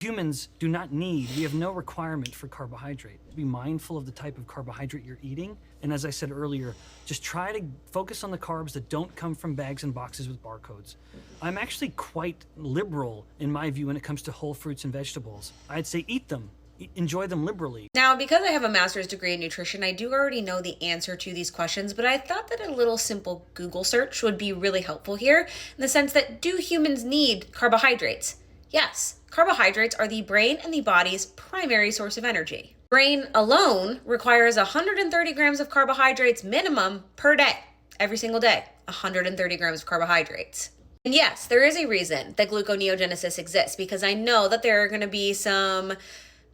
Humans do not need, we have no requirement for carbohydrate. Be mindful of the type of carbohydrate you're eating. And as I said earlier, just try to focus on the carbs that don't come from bags and boxes with barcodes. I'm actually quite liberal in my view when it comes to whole fruits and vegetables. I'd say eat them. Enjoy them liberally. Now, because I have a master's degree in nutrition, I do already know the answer to these questions, but I thought that a little simple Google search would be really helpful here in the sense that, do humans need carbohydrates? Yes, carbohydrates are the brain and the body's primary source of energy. Brain alone requires 130 grams of carbohydrates minimum per day, every single day, 130 grams of carbohydrates. And yes, there is a reason that gluconeogenesis exists, because I know that there are going to be some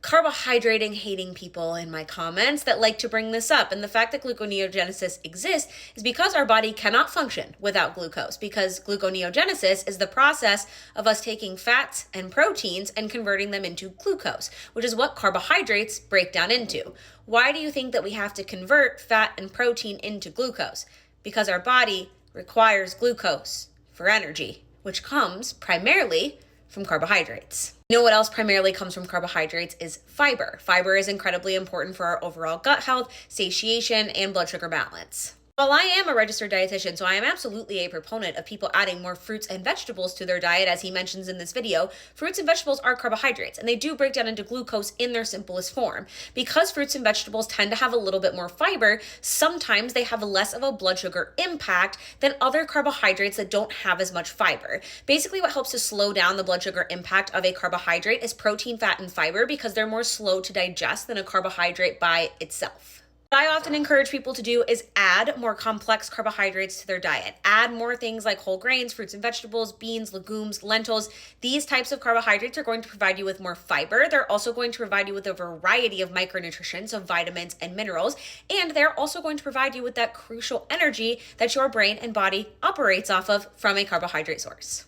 carbohydrating hating people in my comments that like to bring this up. And the fact that gluconeogenesis exists is because our body cannot function without glucose, because gluconeogenesis is the process of us taking fats and proteins and converting them into glucose, which is what carbohydrates break down into. Why do you think that we have to convert fat and protein into glucose? Because our body requires glucose for energy, which comes primarily from carbohydrates. You know what else primarily comes from carbohydrates is fiber. Fiber is incredibly important for our overall gut health, satiation, and blood sugar balance. While I am a registered dietitian, so I am absolutely a proponent of people adding more fruits and vegetables to their diet, as he mentions in this video, fruits and vegetables are carbohydrates, and they do break down into glucose in their simplest form. Because fruits and vegetables tend to have a little bit more fiber, sometimes they have less of a blood sugar impact than other carbohydrates that don't have as much fiber. Basically, what helps to slow down the blood sugar impact of a carbohydrate is protein, fat, and fiber, because they're more slow to digest than a carbohydrate by itself. What I often encourage people to do is add more complex carbohydrates to their diet. Add more things like whole grains, fruits and vegetables, beans, legumes, lentils. These types of carbohydrates are going to provide you with more fiber. They're also going to provide you with a variety of micronutrients, so vitamins and minerals. And they're also going to provide you with that crucial energy that your brain and body operates off of from a carbohydrate source.